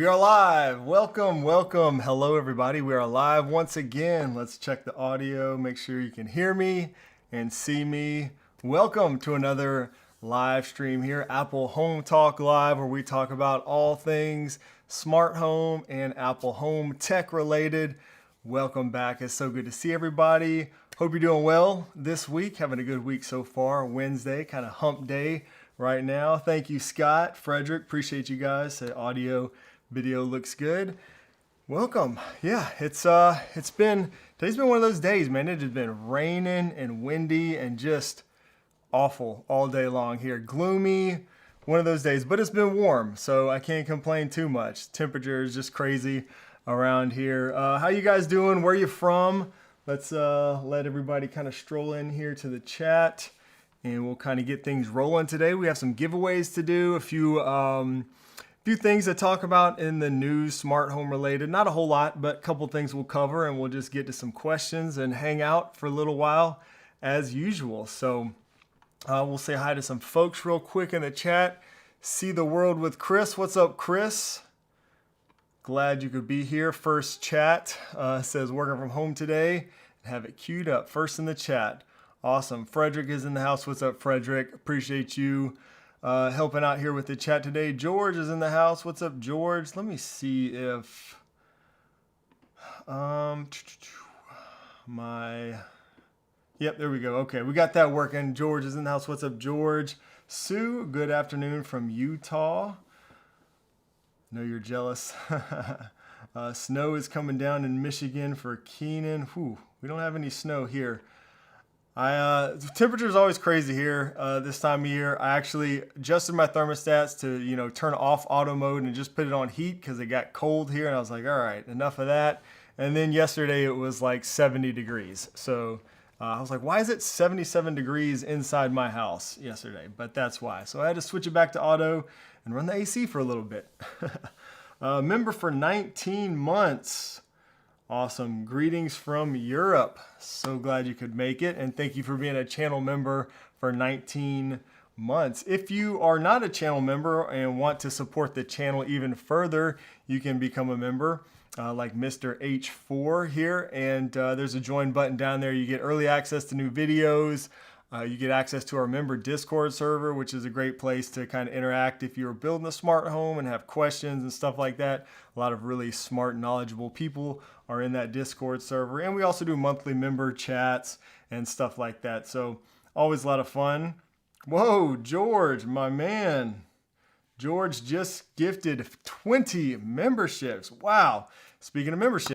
We are live. Welcome, welcome. Hello, everybody. We are live once again. Let's check the audio, make sure you can hear me and see me. Welcome to another live stream here, Apple Home Talk Live, where we talk about all things smart home and Apple Home tech related. Welcome back. It's so good to see everybody. Hope you're doing well this week, having a good week so far. Wednesday, kind of hump day right now. Thank you, Scott, Frederick. Appreciate you guys. The audio video looks good. Welcome. Yeah, today's been one of those days, man. It has been raining and windy and just awful all day long here. Gloomy, one of those days, but it's been warm, so I can't complain too much. Temperature is just crazy around here. How you guys doing? Where you from? Let's let everybody kind of stroll in here to the chat and we'll kind of get things rolling today. We have some giveaways to do, a few things to talk about in the news, smart home related. Not a whole lot, but a couple things we'll cover, and we'll just get to some questions and hang out for a little while as usual. So we'll say hi to some folks real quick in the chat. See the world with Chris. What's up, Chris? Glad you could be here. First chat says working from home today. Have it queued up first in the chat. Awesome. Frederick is in the house. What's up, Frederick? Appreciate you helping out here with the chat today. George is in the house. What's up, George? Let me see if yep, there we go. Okay, we got that working. George is in the house. What's up, George? Sue, good afternoon from Utah. Know you're jealous. Snow is coming down in Michigan for Keenan. Whew, we don't have any snow here. The temperature is always crazy here this time of year. I actually adjusted my thermostats to, turn off auto mode and just put it on heat because it got cold here. And I was like, all right, enough of that. And then yesterday it was like 70 degrees. So I was like, why is it 77 degrees inside my house yesterday? But that's why. So I had to switch it back to auto and run the AC for a little bit. Member for 19 months. Awesome. Greetings from Europe. So glad you could make it. And thank you for being a channel member for 19 months. If you are not a channel member and want to support the channel even further, you can become a member like Mr. H4 here. And there's a join button down there. You get early access to new videos. You get access to our member Discord server, which is a great place to kind of interact if you're building a smart home and have questions and stuff like that. A lot of really smart, knowledgeable people are in that Discord server. And we also do monthly member chats and stuff like that. So always a lot of fun. Whoa, George, my man. George just gifted 20 memberships. Wow. Speaking of memberships.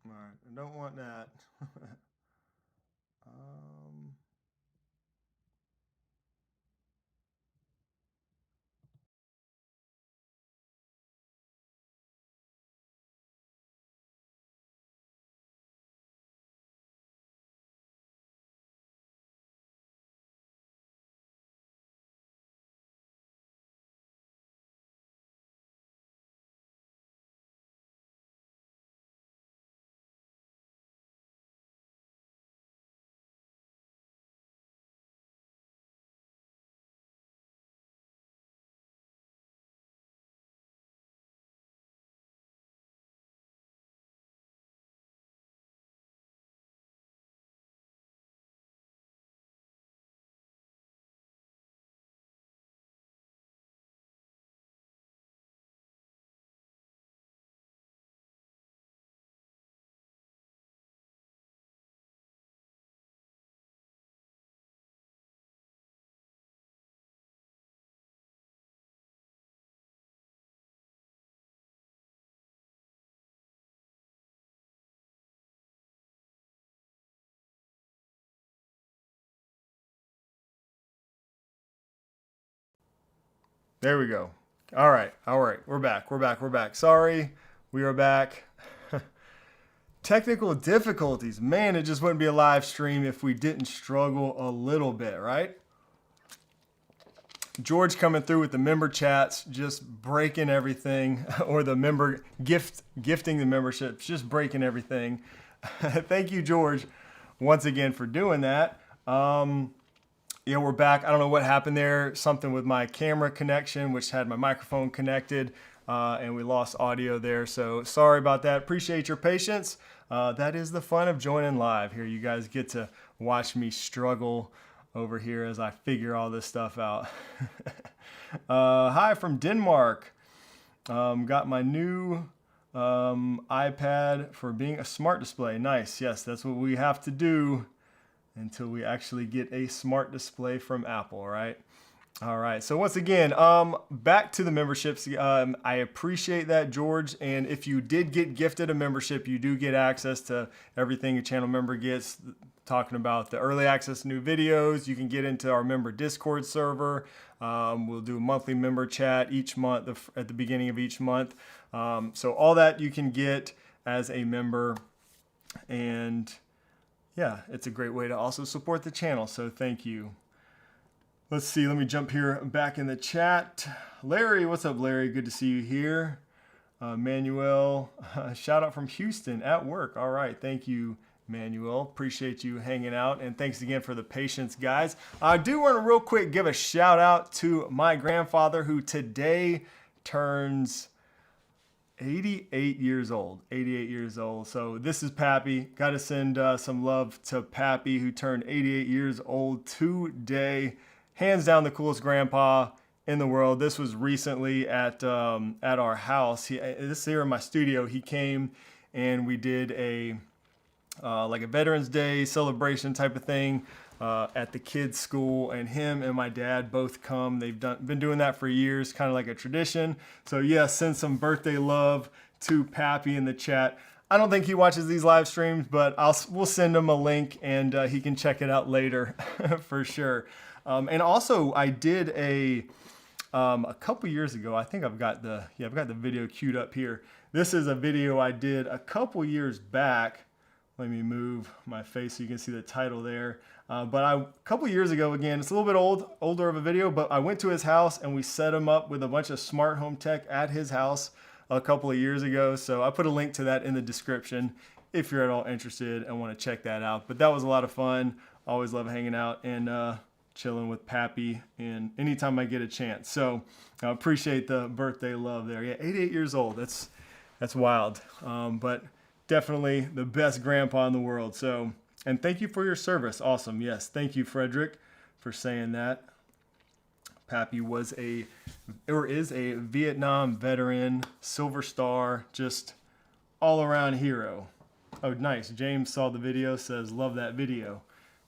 All right, I don't want that. um, there we go. All right, we're back. Sorry, we are back. Technical difficulties. Man, it just wouldn't be a live stream if we didn't struggle a little bit, right? George coming through with the member chats, just breaking everything, or the member gifting the memberships, just breaking everything. Thank you, George, once again for doing that. Yeah, we're back. I don't know what happened there. Something with my camera connection, which had my microphone connected, and we lost audio there. So sorry about that. Appreciate your patience. That is the fun of joining live here. You guys get to watch me struggle over here as I figure all this stuff out. Hi from Denmark. Got my new iPad for being a smart display. Nice. Yes, that's what we have to do until we actually get a smart display from Apple, right? All right, so once again, back to the memberships. I appreciate that, George. And if you did get gifted a membership, you do get access to everything a channel member gets, talking about the early access to new videos. You can get into our member Discord server. We'll do a monthly member chat each month at the beginning of each month. So all that you can get as a member. And yeah, it's a great way to also support the channel. So thank you. Let's see, let me jump here back in the chat. Larry, what's up, Larry? Good to see you here. Manuel, shout out from Houston at work. All right, thank you, Manuel. Appreciate you hanging out, and thanks again for the patience, guys. I do want to real quick give a shout out to my grandfather who today turns 88 years old. 88 years old. So this is Pappy. Got to send some love to Pappy who turned 88 years old today. Hands down the coolest grandpa in the world. This was recently at our house. This here in my studio. He came and we did a like a Veterans Day celebration type of thing at the kids' school, and him and my dad both come. They've been doing that for years, kind of like a tradition. So yeah, send some birthday love to Pappy in the chat. I don't think he watches these live streams, but we'll send him a link and he can check it out later for sure. And also, I did a couple years ago. I think I've got the video queued up here. This is a video I did a couple years back. Let me move my face so you can see the title there. But a couple years ago, again, it's a little bit older of a video, but I went to his house and we set him up with a bunch of smart home tech at his house a couple of years ago. So I put a link to that in the description if you're at all interested and want to check that out. But that was a lot of fun. Always love hanging out and chilling with Pappy and anytime I get a chance. So I appreciate the birthday love there. Yeah, 88 years old. That's wild. But definitely the best grandpa in the world. So, and thank you for your service. Awesome. Yes. Thank you, Frederick, for saying that. Pappy is a Vietnam veteran, Silver Star, just all around hero. Oh, nice. James saw the video, says, love that video.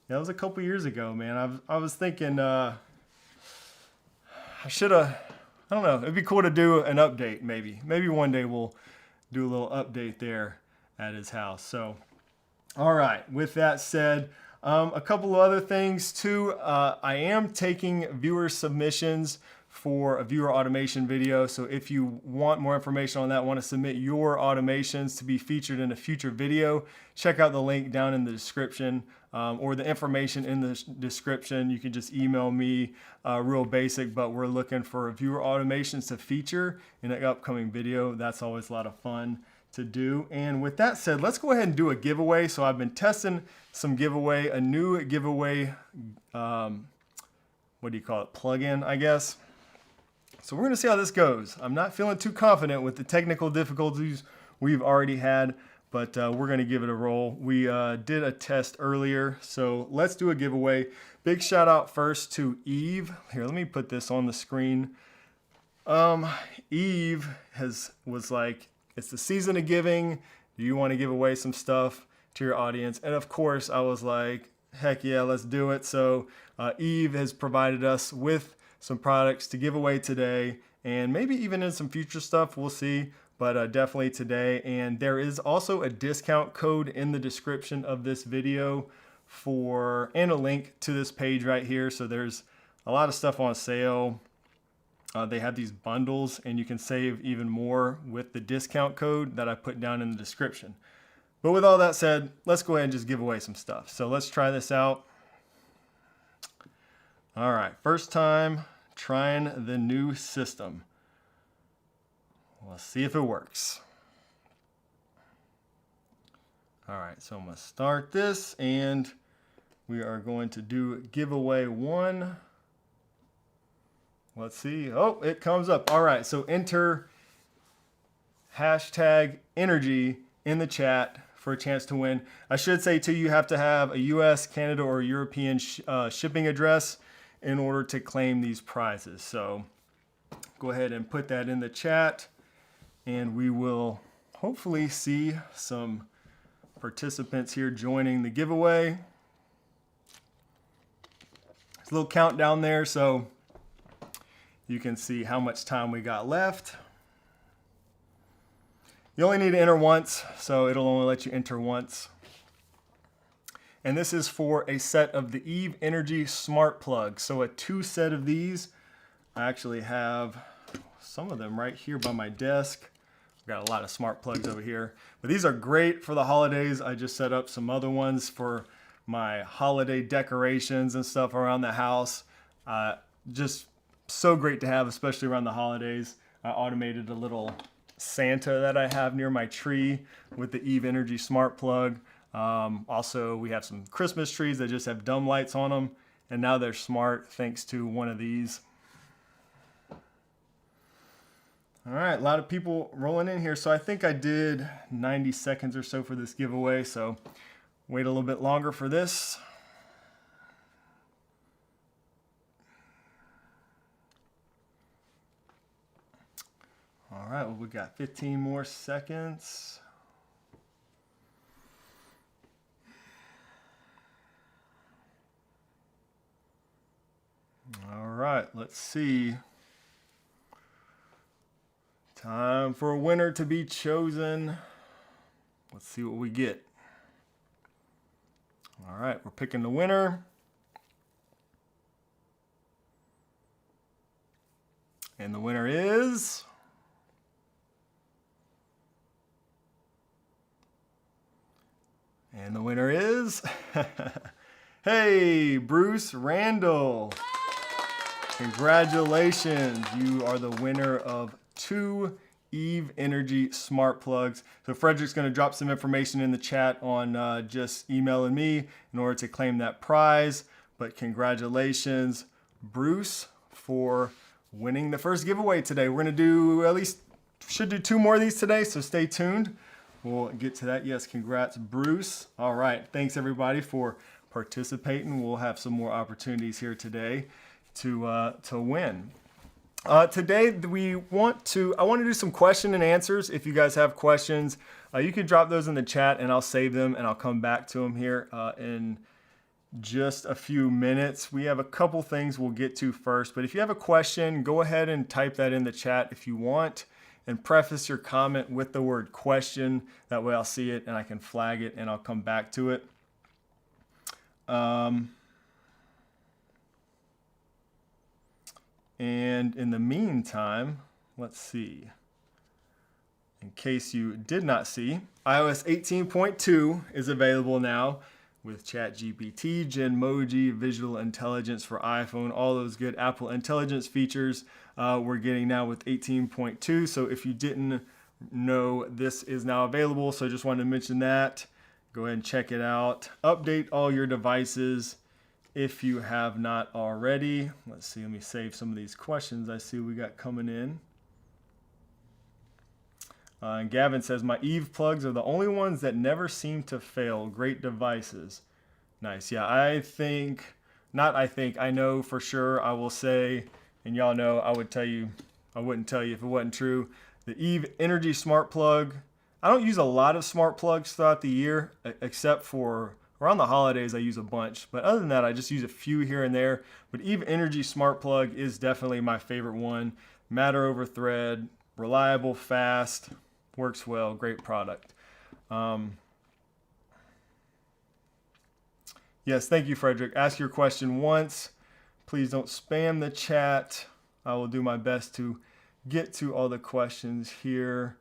That was a couple years ago, man. I was thinking I don't know. It'd be cool to do an update maybe. Maybe one day we'll do a little update there at his house. So, all right, with that said, a couple of other things too. I am taking viewer submissions for a viewer automation video. So if you want more information on that, want to submit your automations to be featured in a future video, check out the link down in the description or the information in the description. You can just email me, real basic, but we're looking for viewer automations to feature in an upcoming video. That's always a lot of fun to do. And with that said, let's go ahead and do a giveaway. So I've been testing some giveaway, a new giveaway, what do you call it? Plugin, I guess. So we're going to see how this goes. I'm not feeling too confident with the technical difficulties we've already had, but we're going to give it a roll. We did a test earlier, so let's do a giveaway. Big shout out first to Eve. Here, let me put this on the screen. Eve was like, it's the season of giving. Do you want to give away some stuff to your audience? And of course, I was like, heck yeah, let's do it. So Eve has provided us with some products to give away today, and maybe even in some future stuff, we'll see, but definitely today. And there is also a discount code in the description of this video and a link to this page right here. So there's a lot of stuff on sale. They have these bundles, and you can save even more with the discount code that I put down in the description. But with all that said, let's go ahead and just give away some stuff. So let's try this out. All right, first time trying the new system. Let's see if it works. All right, so I'm gonna start this, and we are going to do giveaway 1. Let's see. Oh, it comes up. All right, so enter hashtag energy in the chat for a chance to win. I should say too, you have to have a US, Canada, or European shipping address in order to claim these prizes. So go ahead and put that in the chat, and we will hopefully see some participants here joining the giveaway. There's a little countdown there, so you can see how much time we got left. You only need to enter once, so it'll only let you enter once. And this is for a set of the Eve Energy Smart Plugs. So a 2 set of these. I actually have some of them right here by my desk. I've got a lot of smart plugs over here. But these are great for the holidays. I just set up some other ones for my holiday decorations and stuff around the house. Just so great to have, especially around the holidays. I automated a little Santa that I have near my tree with the Eve Energy Smart Plug. Also, we have some Christmas trees that just have dumb lights on them, and now they're smart thanks to one of these. All right, a lot of people rolling in here. So I think I did 90 seconds or so for this giveaway, so wait a little bit longer for this. All right, well, we got 15 more seconds. All right, let's see. Time for a winner to be chosen. Let's see what we get. All right, we're picking the winner. And the winner is... And the winner is... Hey, Bruce Randall. Congratulations. You are the winner of 2 Eve Energy Smart Plugs. So Frederick's going to drop some information in the chat on just emailing me in order to claim that prize. But congratulations, Bruce, for winning the first giveaway today. We're going to do should do 2 more of these today, so stay tuned. We'll get to that. Yes, congrats, Bruce. All right, thanks everybody for participating. We'll have some more opportunities here today to win. Today I want to do some question and answers. If you guys have questions, you can drop those in the chat and I'll save them and I'll come back to them here in just a few minutes. We have a couple things we'll get to first, but if you have a question, go ahead and type that in the chat if you want. and preface your comment with the word question. That way I'll see it and I can flag it and I'll come back to it. And in the meantime, let's see. In case you did not see, iOS 18.2 is available now with ChatGPT, Genmoji, Visual Intelligence for iPhone, all those good Apple Intelligence features we're getting now with 18.2. So if you didn't know, this is now available. So I just wanted to mention that. Go ahead and check it out. Update all your devices if you have not already. Let's see, let me save some of these questions I see we got coming in. And Gavin says, my Eve plugs are the only ones that never seem to fail. Great devices. Nice. Yeah, I know for sure. I will say, and y'all know, I wouldn't tell you if it wasn't true. The Eve Energy Smart Plug. I don't use a lot of smart plugs throughout the year, except for around the holidays I use a bunch. But other than that, I just use a few here and there. But Eve Energy Smart Plug is definitely my favorite one. Matter over thread, reliable, fast. Works well, great product. Yes, thank you, Frederick. Ask your question once. Please don't spam the chat. I will do my best to get to all the questions here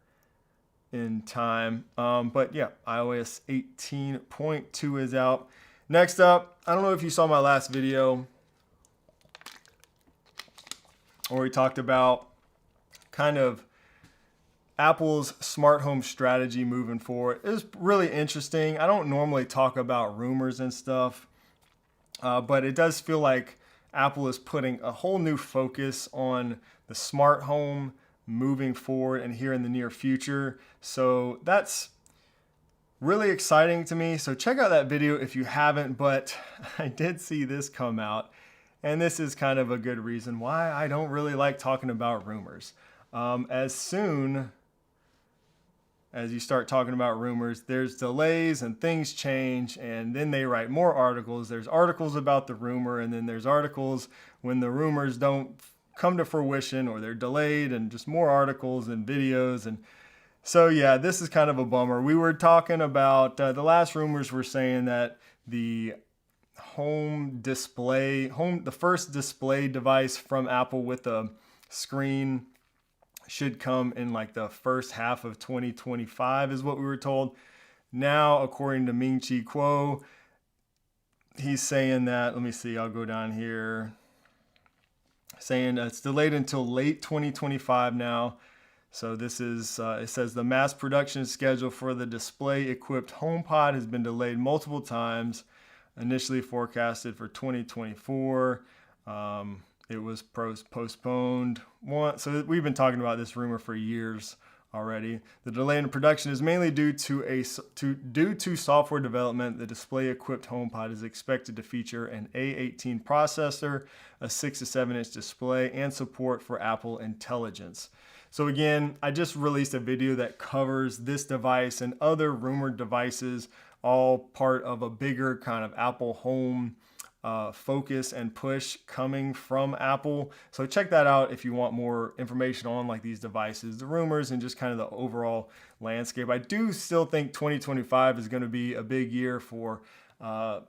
in time. But yeah, iOS 18.2 is out. Next up, I don't know if you saw my last video where we talked about kind of Apple's smart home strategy moving forward. It was really interesting. I don't normally talk about rumors and stuff, but it does feel like Apple is putting a whole new focus on the smart home moving forward and here in the near future. So that's really exciting to me. So check out that video if you haven't, but I did see this come out, and this is kind of a good reason why I don't really like talking about rumors. As soon as you start talking about rumors, there's delays and things change, and then they write more articles. There's articles about the rumor, and then there's articles when the rumors don't come to fruition or they're delayed, and just more articles and videos. And so yeah, this is kind of a bummer. We were talking about the last rumors were saying that the the first display device from Apple with a screen should come in like the first half of 2025 is what we were told. Now, according to Ming-Chi Kuo, he's saying that, let me see, I'll go down here, saying it's delayed until late 2025 now. So this is, it says the mass production schedule for the display-equipped HomePod has been delayed multiple times, initially forecasted for 2024. It was postponed once. So we've been talking about this rumor for years already. The delay in production is mainly due to software development. The display-equipped HomePod is expected to feature an A18 processor, a 6 to 7 inch display, and support for Apple Intelligence. So again, I just released a video that covers this device and other rumored devices, all part of a bigger kind of Apple Home focus and push coming from Apple. So check that out if you want more information on like these devices, the rumors, and just kind of the overall landscape. I do still think 2025 is going to be a big year for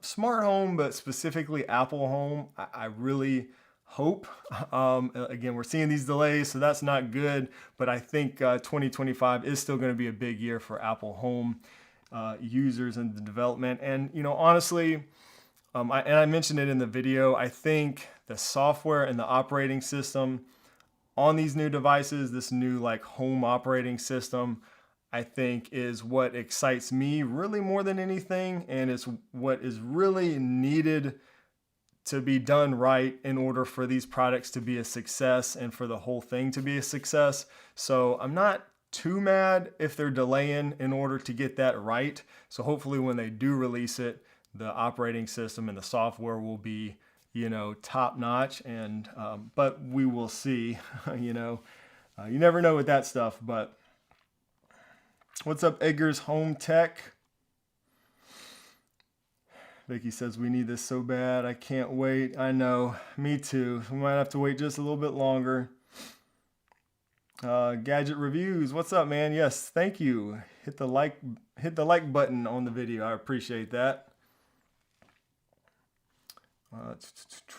smart home, but specifically Apple Home. I really hope. Again, we're seeing these delays, so that's not good, but I think 2025 is still going to be a big year for Apple Home users and the development. And, you know, honestly, I mentioned it in the video, I think the software and the operating system on these new devices, this new like home operating system, I think is what excites me really more than anything. And it's what is really needed to be done right in order for these products to be a success and for the whole thing to be a success. So I'm not too mad if they're delaying in order to get that right. So hopefully when they do release it, the operating system and the software will be, you know, top notch. And but we will see. You know, you never know with that stuff. But what's up, Edgar's Home Tech? Vicky says we need this so bad. I can't wait. I know, me too. We might have to wait just a little bit longer. Gadget reviews. What's up, man? Yes, thank you. Hit the like button on the video. I appreciate that. All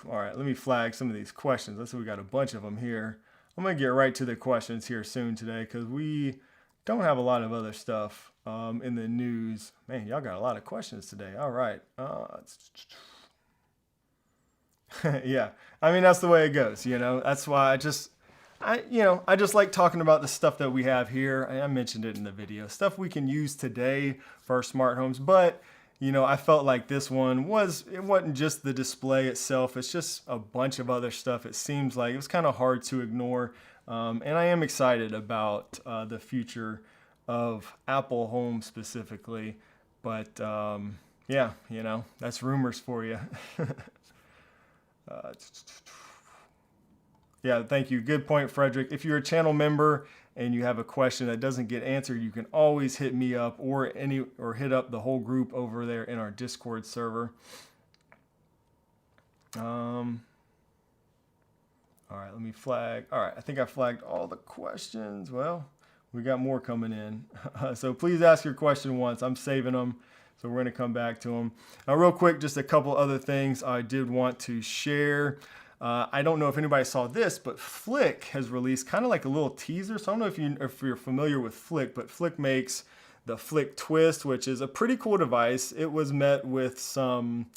right, let me flag some of these questions. Let's see, we got a bunch of them here. I'm gonna get right to the questions here soon today because we don't have a lot of other stuff in the news. Man, y'all got a lot of questions today. All right. Yeah, I mean, that's the way it goes, you know. That's why I just like talking about the stuff that we have here. I mentioned it in the video, stuff we can use today for our smart homes. But you know, I felt like this one it wasn't just the display itself. It's just a bunch of other stuff. It seems like it was kind of hard to ignore. And I am excited about the future of Apple Home specifically. But yeah, you know, that's rumors for you. Yeah, thank you. Good point, Frederick. If you're a channel member and you have a question that doesn't get answered, you can always hit me up or hit up the whole group over there in our Discord server. All right, let me flag. All right, I think I flagged all the questions. Well, we got more coming in. So please ask your question once. I'm saving them. So we're going to come back to them. Real quick, just a couple other things I did want to share. I don't know if anybody saw this, but Flic has released kind of like a little teaser. So I don't know if you're familiar with Flic, but Flic makes the Flic Twist, which is a pretty cool device. It was met with some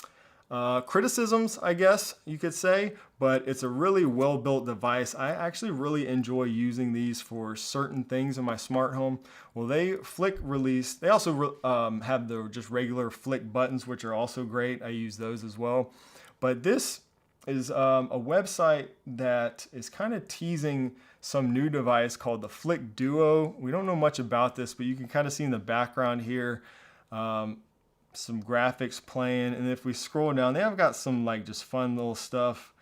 criticisms, I guess you could say, but it's a really well-built device. I actually really enjoy using these for certain things in my smart home. Well, Flic released, they also have the just regular Flic buttons, which are also great. I use those as well. But this is a website that is kind of teasing some new device called the Flic Duo. We don't know much about this, but you can kind of see in the background here some graphics playing. And if we scroll down, they have got some like just fun little stuff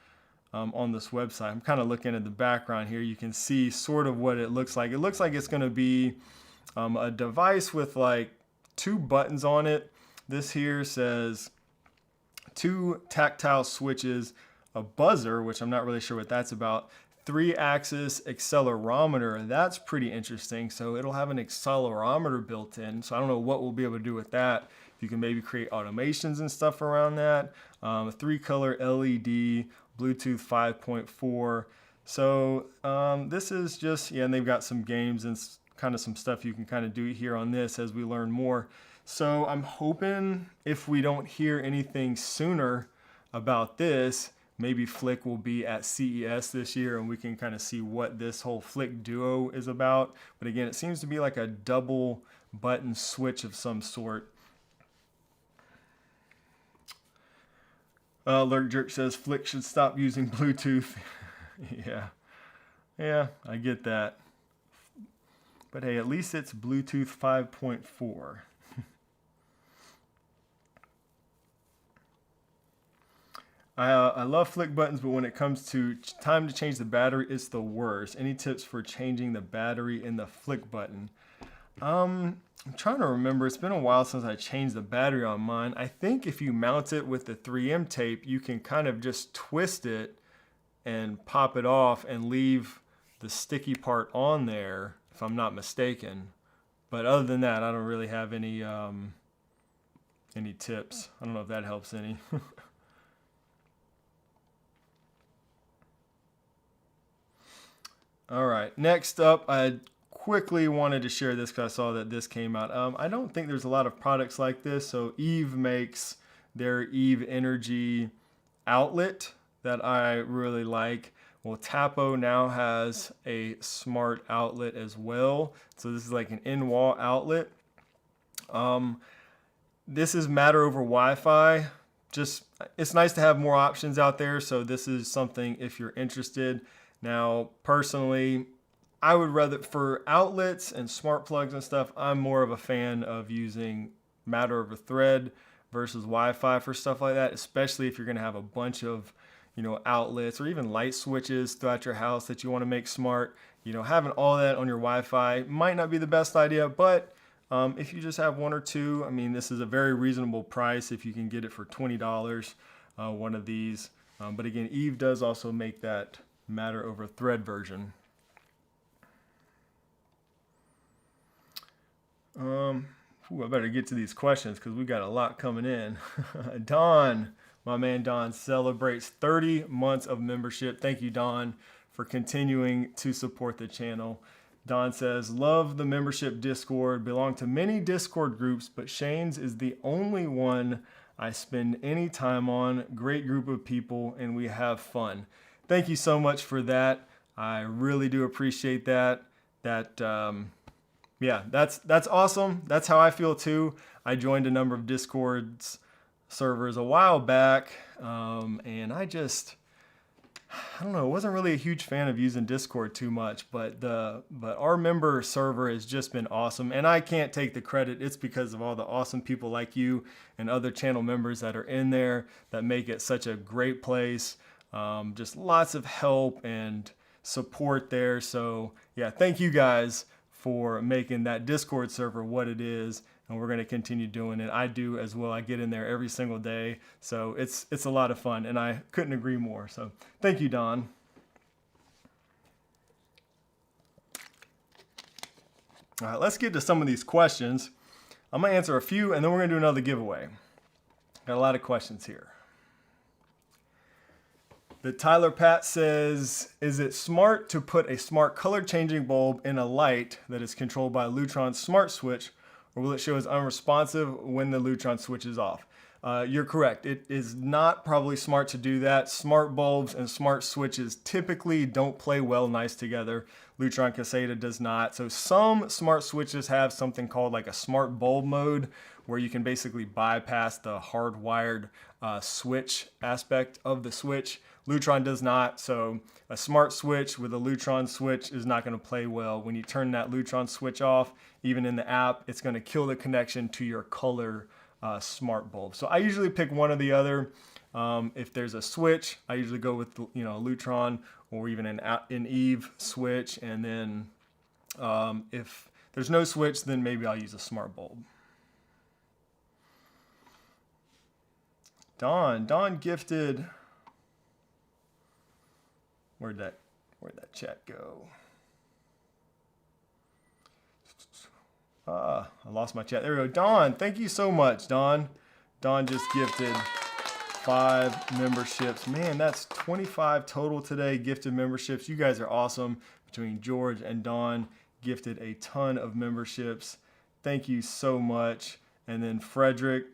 on this website. I'm kind of looking at the background here. You can see sort of what it looks like. It looks like it's going to be a device with like 2 buttons on it. This here says 2 tactile switches, a buzzer, which I'm not really sure what that's about, 3-axis accelerometer. That's pretty interesting. So it'll have an accelerometer built in. So I don't know what we'll be able to do with that. You can maybe create automations and stuff around that. 3-color LED, Bluetooth 5.4. So this is just, yeah, and they've got some games and kind of some stuff you can kind of do here on this as we learn more. So I'm hoping if we don't hear anything sooner about this, maybe Flic will be at CES this year and we can kind of see what this whole Flic Duo is about. But again, it seems to be like a double button switch of some sort. Lurk Jerk says Flic should stop using Bluetooth. Yeah, I get that. But hey, at least it's Bluetooth 5.4. I love Flic buttons, but when it comes to time to change the battery, it's the worst. Any tips for changing the battery in the Flic button? I'm trying to remember. It's been a while since I changed the battery on mine. I think if you mount it with the 3M tape, you can kind of just twist it and pop it off and leave the sticky part on there, if I'm not mistaken. But other than that, I don't really have any tips. I don't know if that helps any. All right, next up, I quickly wanted to share this because I saw that this came out. I don't think there's a lot of products like this. So Eve makes their Eve Energy outlet that I really like. Well, Tapo now has a smart outlet as well. So this is like an in-wall outlet. This is Matter over Wi-Fi. Just, it's nice to have more options out there. So this is something if you're interested. Now, personally, I would rather, for outlets and smart plugs and stuff, I'm more of a fan of using Matter over Thread versus Wi-Fi for stuff like that, especially if you're going to have a bunch of, outlets or even light switches throughout your house that you want to make smart. Having all that on your Wi-Fi might not be the best idea, but if you just have 1 or 2, I mean, this is a very reasonable price if you can get it for $20, one of these. But again, Eve does also make that Matter over Thread version. I better get to these questions because we got a lot coming in. Don, my man Don, celebrates 30 months of membership. Thank you, Don, for continuing to support the channel. Don says, love the membership Discord, belong to many Discord groups, but Shane's is the only one I spend any time on. Great group of people, and we have fun. Thank you so much for that. I really do appreciate that. Yeah, that's awesome. That's how I feel too. I joined a number of Discord's servers a while back, and I don't know, wasn't really a huge fan of using Discord too much, but our member server has just been awesome, and I can't take the credit. It's because of all the awesome people like you and other channel members that are in there that make it such a great place. Just lots of help and support there. So yeah, thank you guys for making that Discord server what it is, and we're going to continue doing it. I do as well. I get in there every single day, so it's a lot of fun, and I couldn't agree more. So thank you, Don. All right, let's get to some of these questions. I'm going to answer a few, and then we're going to do another giveaway. Got a lot of questions here. The Tyler Pat says, is it smart to put a smart color changing bulb in a light that is controlled by a Lutron smart switch, or will it show as unresponsive when the Lutron switch is off? You're correct. It is not probably smart to do that. Smart bulbs and smart switches typically don't play well nice together. Lutron Caseta does not. So some smart switches have something called like a smart bulb mode, where you can basically bypass the hardwired switch aspect of the switch. Lutron does not, so a smart switch with a Lutron switch is not going to play well. When you turn that Lutron switch off, even in the app, it's going to kill the connection to your color smart bulb. So I usually pick one or the other. If there's a switch, I usually go with a Lutron or even an Eve switch, and then if there's no switch, then maybe I'll use a smart bulb. Don gifted. Where'd that chat go? I lost my chat. There we go. Don, thank you so much, Don. Don just gifted 5 memberships. Man, that's 25 total today, gifted memberships. You guys are awesome. Between George and Don, gifted a ton of memberships. Thank you so much. And then Frederick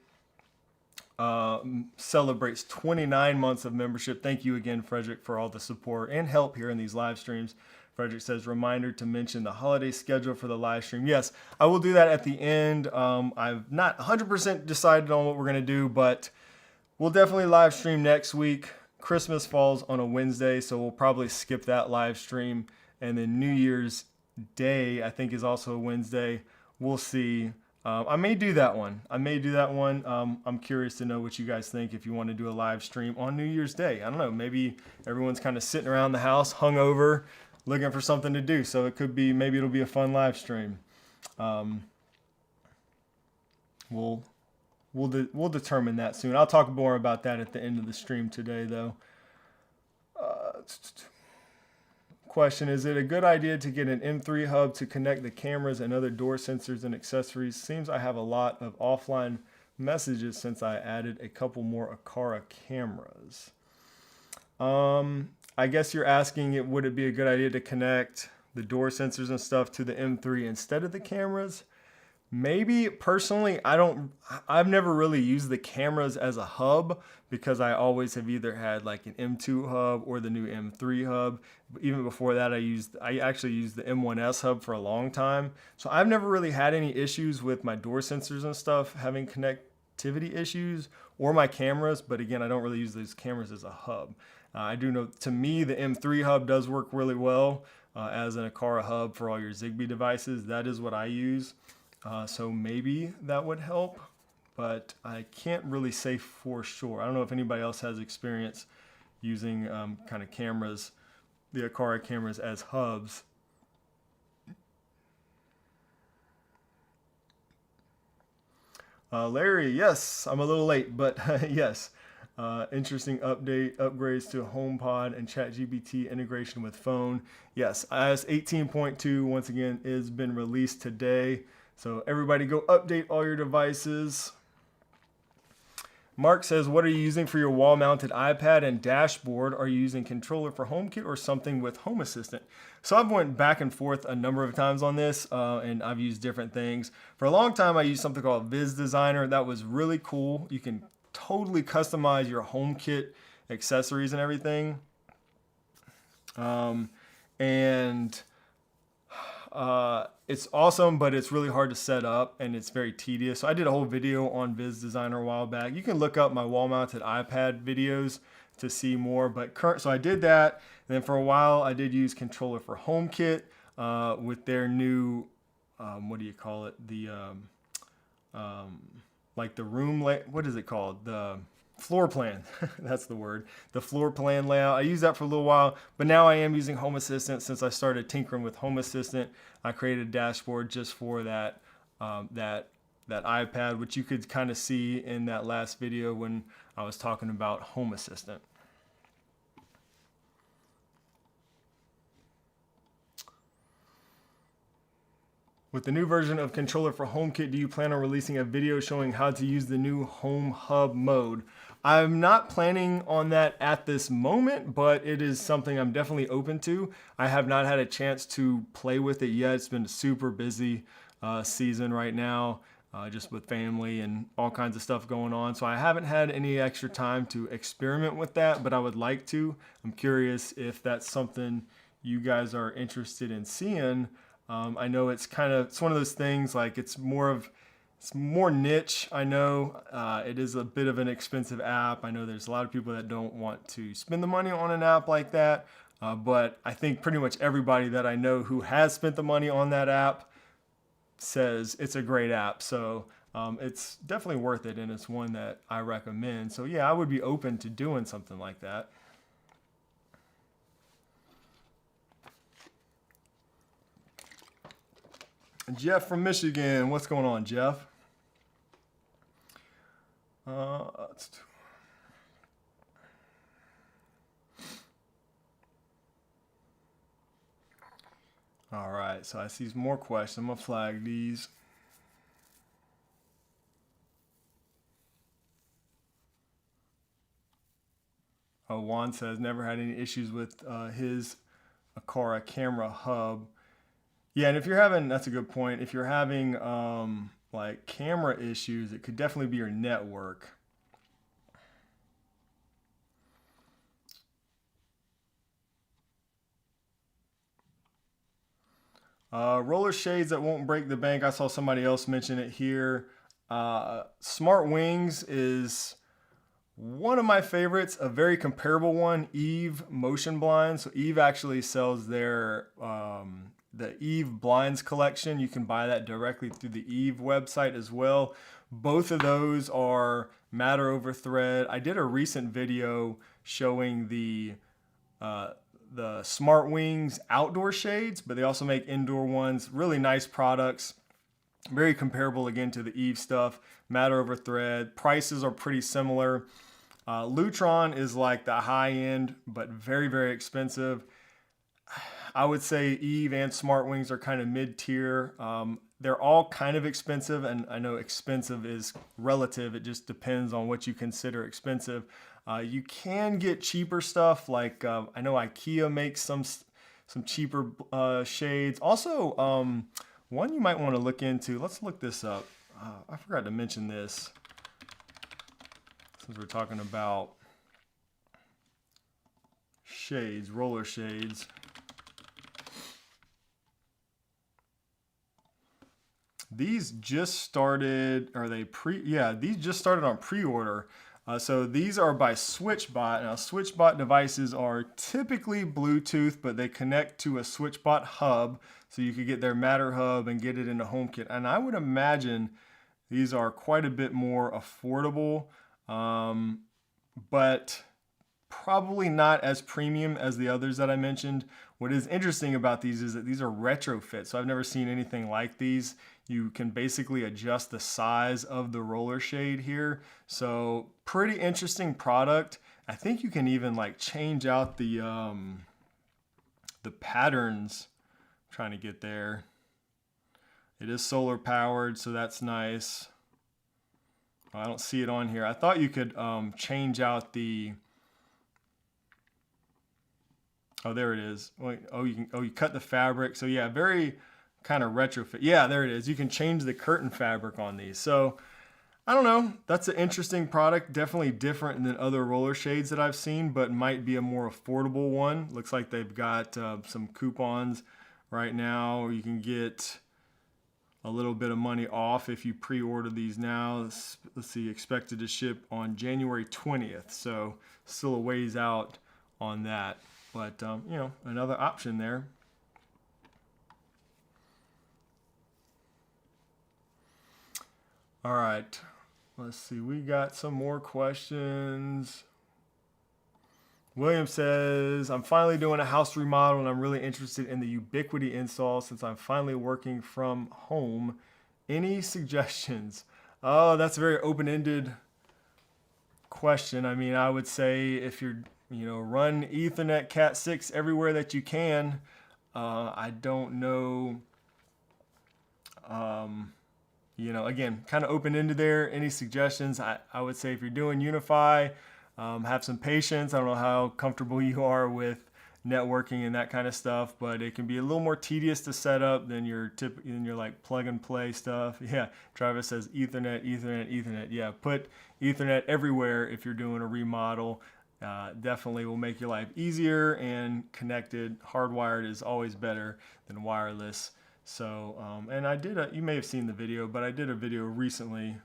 celebrates 29 months of membership. Thank you again, Frederick, for all the support and help here in these live streams. Frederick says, reminder to mention the holiday schedule for the live stream. Yes, I will do that at the end. I've not 100% decided on what we're going to do, but we'll definitely live stream next week. Christmas falls on a Wednesday, so we'll probably skip that live stream. And then New Year's Day, I think, is also a Wednesday. We'll see. I may do that one. I'm curious to know what you guys think if you want to do a live stream on New Year's Day. I don't know. Maybe everyone's kind of sitting around the house, hungover, looking for something to do. So it could be, maybe it'll be a fun live stream. We'll determine that soon. I'll talk more about that at the end of the stream today, though. Question, is it a good idea to get an M3 hub to connect the cameras and other door sensors and accessories? Seems I have a lot of offline messages since I added a couple more Aqara cameras. I guess you're asking, would it be a good idea to connect the door sensors and stuff to the M3 instead of the cameras? Maybe. Personally, I've never really used the cameras as a hub because I always have either had like an M2 hub or the new M3 hub. Even before that, I actually used the M1S hub for a long time. So I've never really had any issues with my door sensors and stuff having connectivity issues or my cameras. But again, I don't really use those cameras as a hub. I do know, to me, the M3 hub does work really well as an Aqara hub for all your Zigbee devices. That is what I use. So maybe that would help, but I can't really say for sure. I don't know if anybody else has experience using kind of cameras, the Aqara cameras as hubs. Larry, yes, I'm a little late, but yes. Interesting update, upgrades to HomePod and ChatGPT integration with phone. Yes, iOS 18.2 once again has been released today. So everybody go update all your devices. Mark says, what are you using for your wall-mounted iPad and dashboard? Are you using controller for HomeKit or something with Home Assistant? So I've went back and forth a number of times on this, and I've used different things. For a long time, I used something called Viz Designer. That was really cool. You can totally customize your HomeKit accessories and everything. It's awesome, but it's really hard to set up and it's very tedious. So I did a whole video on Viz Designer a while back. You can look up my wall-mounted iPad videos to see more. So I did that. And then for a while, I did use controller for HomeKit with their new, what do you call it? The like the room what is it called? The floor plan. That's the word. The floor plan layout. I used that for a little while, but now I am using Home Assistant. Since I started tinkering with Home Assistant, I created a dashboard just for that that iPad, which you could kind of see in that last video when I was talking about Home Assistant. With the new version of controller for HomeKit, do you plan on releasing a video showing how to use the new Home Hub mode? I'm not planning on that at this moment, but it is something I'm definitely open to. I have not had a chance to play with it yet. It's been a super busy season right now, just with family and all kinds of stuff going on. So I haven't had any extra time to experiment with that, but I would like to. I'm curious if that's something you guys are interested in seeing. I know it's one of those things, like it's more niche. I know it is a bit of an expensive app. I know there's a lot of people that don't want to spend the money on an app like that. But I think pretty much everybody that I know who has spent the money on that app says it's a great app. So it's definitely worth it, and it's one that I recommend. So yeah, I would be open to doing something like that. Jeff from Michigan, what's going on, Jeff? All right, so I see some more questions. I'm gonna flag these. Oh, Juan says never had any issues with his Aqara camera hub. Yeah, and if you're having, that's a good point. If you're having like camera issues, it could definitely be your network. Roller shades that won't break the bank. I saw somebody else mention it here. Smart Wings is one of my favorites, a very comparable one, Eve Motion Blinds. So Eve actually sells their the Eve Blinds collection. You can buy that directly through the Eve website as well. Both of those are matter over thread. I did a recent video showing the Smart Wings outdoor shades, but they also make indoor ones. Really nice products. Very comparable again to the Eve stuff. Matter over thread. Prices are pretty similar. Lutron is like the high end, but very, very expensive. I would say Eve and Smart Wings are kind of mid-tier. They're all kind of expensive, and I know expensive is relative. It just depends on what you consider expensive. You can get cheaper stuff, like I know IKEA makes some cheaper shades. Also, one you might want to look into, let's look this up. I forgot to mention this since we're talking about shades, roller shades. These just started, these just started on pre-order. So these are by SwitchBot. Now SwitchBot devices are typically Bluetooth, but they connect to a SwitchBot hub. So you could get their Matter hub and get it into HomeKit. And I would imagine these are quite a bit more affordable, but probably not as premium as the others that I mentioned. What is interesting about these is that these are retrofit. So I've never seen anything like these. You can basically adjust the size of the roller shade here. So pretty interesting product. I think you can even like change out the patterns. I'm trying to get there. It is solar powered, so that's nice. I don't see it on here. I thought you could change out the. Oh, there it is. Wait, you cut the fabric. So yeah, very kind of retrofit. Yeah, there it is. You can change the curtain fabric on these. So I don't know. That's an interesting product. Definitely different than other roller shades that I've seen, but might be a more affordable one. Looks like they've got some coupons right now. You can get a little bit of money off if you pre-order these now. Let's see, expected to ship on January 20th. So still a ways out on that. But, you know, another option there. All right, let's see. We got some more questions. William says, I'm finally doing a house remodel and I'm really interested in the Ubiquity install since I'm finally working from home. Any suggestions? Oh, that's a very open-ended question. I mean, I would say if you're, you know, run Ethernet Cat 6 everywhere that you can. I don't know. You know, again, kind of open-ended there. Any suggestions? I would say if you're doing Unify, have some patience. I don't know how comfortable you are with networking and that kind of stuff, but it can be a little more tedious to set up than your like plug and play stuff. Yeah, Travis says Ethernet, Ethernet, Ethernet. Yeah, put Ethernet everywhere if you're doing a remodel. Definitely will make your life easier and connected. Hardwired is always better than wireless. So, and I did you may have seen the video, but I did a video recently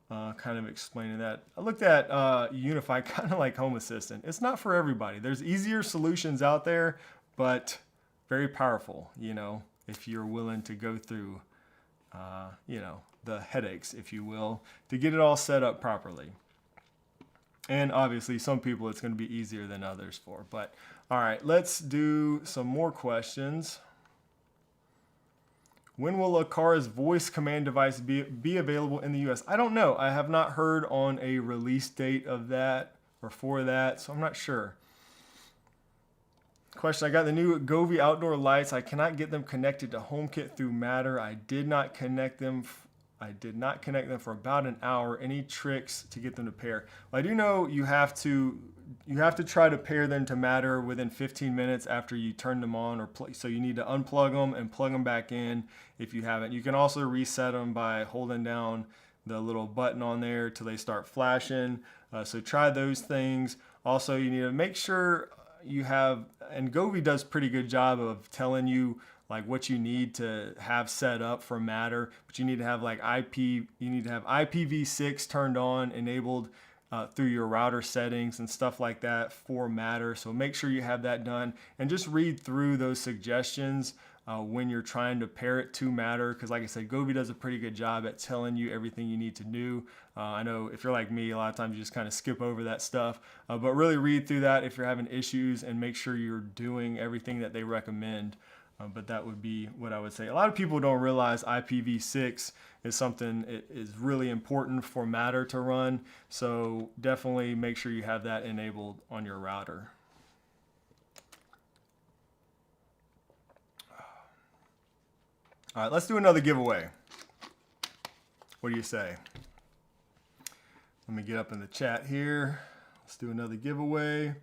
kind of explaining that. I looked at Unify kind of like Home Assistant. It's not for everybody. There's easier solutions out there, but very powerful, you know, if you're willing to go through, you know, the headaches, if you will, to get it all set up properly. And obviously some people it's going to be easier than others for. But all right, let's do some more questions. When will Aqara's voice command device be available in the US? I don't know. I have not heard on a release date of that or for that, so I'm not sure. Question, I got the new Govee outdoor lights. I cannot get them connected to HomeKit through Matter. I did not connect them for about an hour. Any tricks to get them to pair? Well, I do know you have to try to pair them to Matter within 15 minutes after you turn them on or play. So you need to unplug them and plug them back in if you haven't. You can also reset them by holding down the little button on there till they start flashing. So try those things. Also, you need to make sure you have, and Govee does a pretty good job of telling you like what you need to have set up for Matter, but you need to have like you need to have IPv6 turned on, enabled through your router settings and stuff like that for Matter. So make sure you have that done and just read through those suggestions when you're trying to pair it to Matter, because like I said, Govee does a pretty good job at telling you everything you need to do. I know if you're like me, a lot of times you just kind of skip over that stuff, but really read through that if you're having issues and make sure you're doing everything that they recommend. But that would be what I would say. A lot of people don't realize IPv6 is something it is really important for Matter to run. So definitely make sure you have that enabled on your router. All right, let's do another giveaway. What do you say? Let me get up in the chat here. Let's do another giveaway.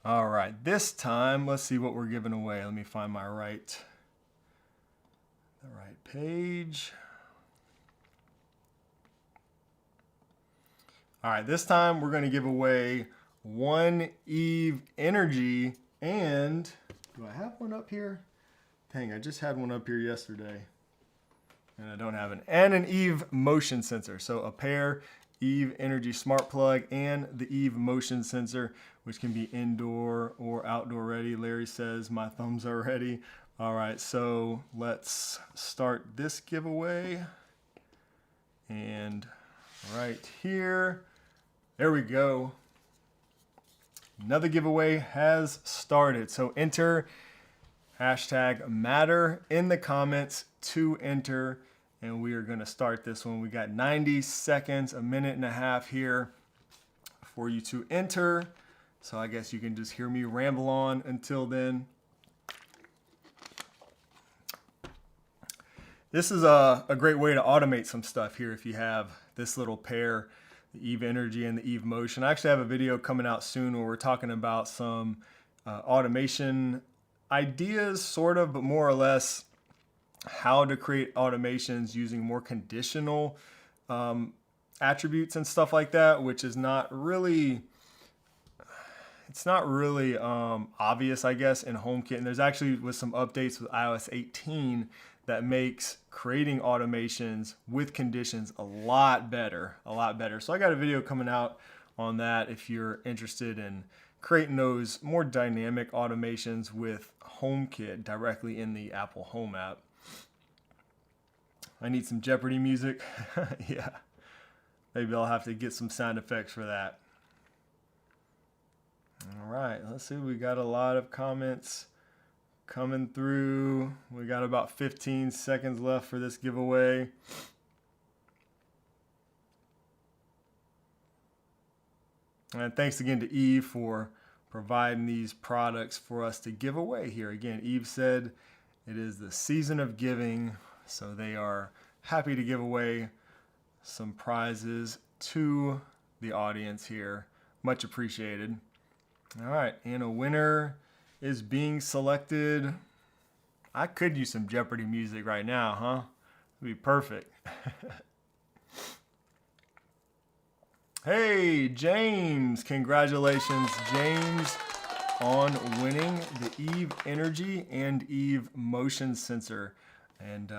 All right, this time, let's see what we're giving away. Let me find the right page. All right, this time we're gonna give away one Eve Energy and, do I have one up here? Dang, I just had one up here yesterday and I don't have it. And an Eve motion sensor. So a pair Eve Energy Smart Plug and the Eve motion sensor, which can be indoor or outdoor ready. Larry says my thumbs are ready. All right, so let's start this giveaway. And right here, there we go. Another giveaway has started. So enter hashtag Matter in the comments to enter. And we are going to start this one. We got 90 seconds, a minute and a half here for you to enter. So I guess you can just hear me ramble on until then. This is a great way to automate some stuff here if you have this little pair, the Eve Energy and the Eve Motion. I actually have a video coming out soon where we're talking about some automation ideas, sort of, but more or less how to create automations using more conditional attributes and stuff like that, which is not really, it's not really obvious, I guess, in HomeKit. And there's actually with some updates with iOS 18 that makes creating automations with conditions a lot better. So I got a video coming out on that if you're interested in creating those more dynamic automations with HomeKit directly in the Apple Home app. I need some Jeopardy music. Yeah, maybe I'll have to get some sound effects for that. All right, let's see. We got a lot of comments coming through. We got about 15 seconds left for this giveaway. And thanks again to Eve for providing these products for us to give away here. Again, Eve said it is the season of giving, so they are happy to give away some prizes to the audience here. Much appreciated. All right, and a winner is being selected. I could use some Jeopardy music right now, huh? It'd be perfect. Hey, James. Congratulations, James, on winning the Eve Energy and Eve Motion Sensor. And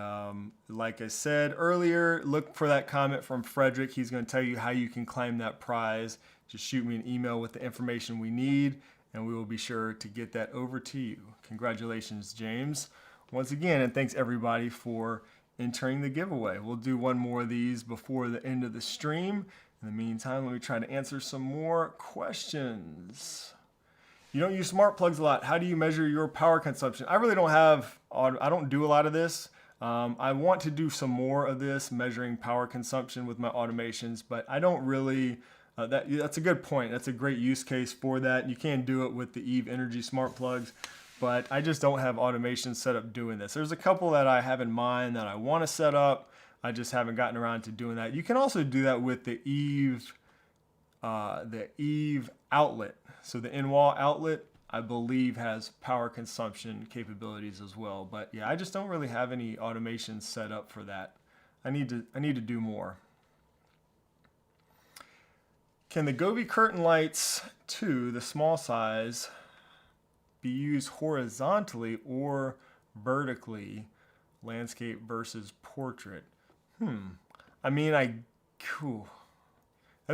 like I said earlier, look for that comment from Frederick. He's going to tell you how you can claim that prize. Just shoot me an email with the information we need, and we will be sure to get that over to you. Congratulations, James, once again, and thanks everybody for entering the giveaway. We'll do one more of these before the end of the stream. In the meantime, let me try to answer some more questions. You don't use smart plugs a lot. How do you measure your power consumption? I really don't have, I don't do a lot of this. I want to do some more of this, measuring power consumption with my automations, but I don't really, that's a good point. That's a great use case for that. You can do it with the Eve Energy smart plugs, but I just don't have automation set up doing this. There's a couple that I have in mind that I want to set up. I just haven't gotten around to doing that. You can also do that with the Eve outlet. So the in-wall outlet, I believe, has power consumption capabilities as well. But yeah, I just don't really have any automation set up for that. I need to do more. Can the Govee curtain lights 2, the small size, be used horizontally or vertically, landscape versus portrait? I mean, that'd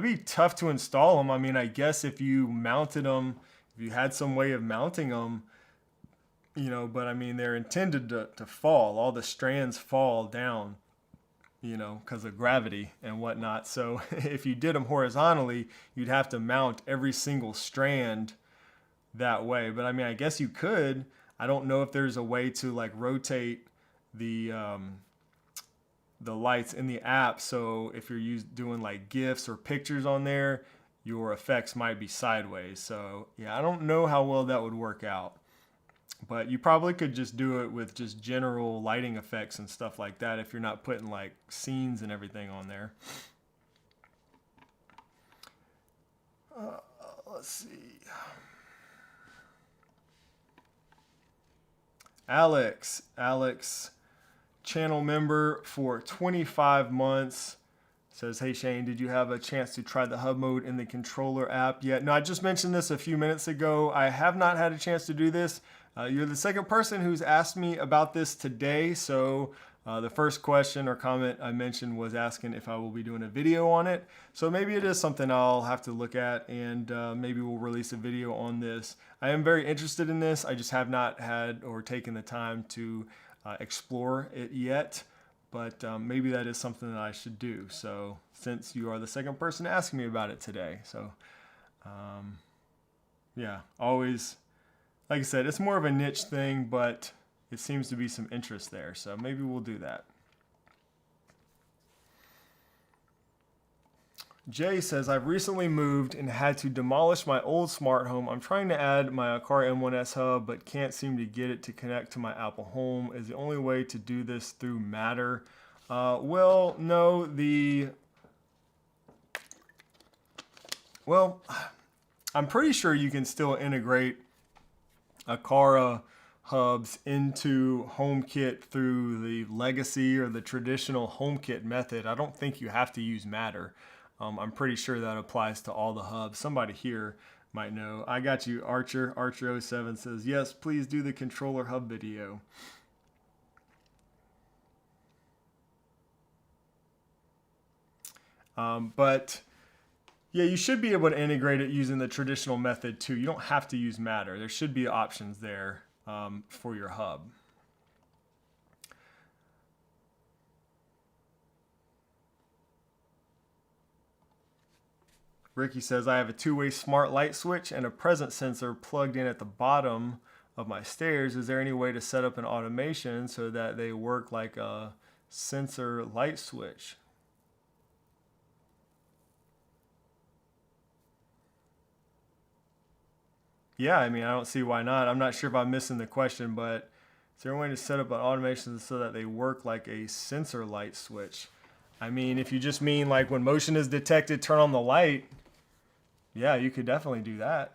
be tough to install them. I mean, I guess if you mounted them, if you had some way of mounting them, you know, but I mean, they're intended to fall. All the strands fall down, you know, because of gravity and whatnot. So if you did them horizontally, you'd have to mount every single strand that way. But I mean, I guess you could. I don't know if there's a way to like rotate the lights in the app, so if you're doing like GIFs or pictures on there, your effects might be sideways. So yeah, I don't know how well that would work out, but you probably could just do it with just general lighting effects and stuff like that if you're not putting like scenes and everything on there. Let's see. Alex, channel member for 25 months, says, hey Shane, did you have a chance to try the hub mode in the controller app yet? No, I just mentioned this a few minutes ago. I have not had a chance to do this. You're the second person who's asked me about this today. So the first question or comment I mentioned was asking if I will be doing a video on it. So maybe it is something I'll have to look at, and maybe we'll release a video on this. I am very interested in this. I just have not had or taken the time to explore it yet, but maybe that is something that I should do. So since you are the second person asking me about it today, so yeah, always, like I said, it's more of a niche thing, but it seems to be some interest there, so maybe we'll do that. Jay says, I've recently moved and had to demolish my old smart home. I'm trying to add my Aqara M1S hub, but can't seem to get it to connect to my Apple Home. Is the only way to do this through Matter? Well, no, I'm pretty sure you can still integrate Aqara hubs into HomeKit through the legacy or the traditional HomeKit method. I don't think you have to use Matter. I'm pretty sure that applies to all the hubs. Somebody here might know. I got you, Archer. Archer07 says, yes, please do the controller hub video. But yeah, you should be able to integrate it using the traditional method too. You don't have to use Matter. There should be options there for your hub. Ricky says, I have a two-way smart light switch and a presence sensor plugged in at the bottom of my stairs. Is there any way to set up an automation so that they work like a sensor light switch? Yeah, I mean, I don't see why not. I'm not sure if I'm missing the question, but is there a way to set up an automation so that they work like a sensor light switch? I mean, if you just mean like when motion is detected, turn on the light, yeah, you could definitely do that.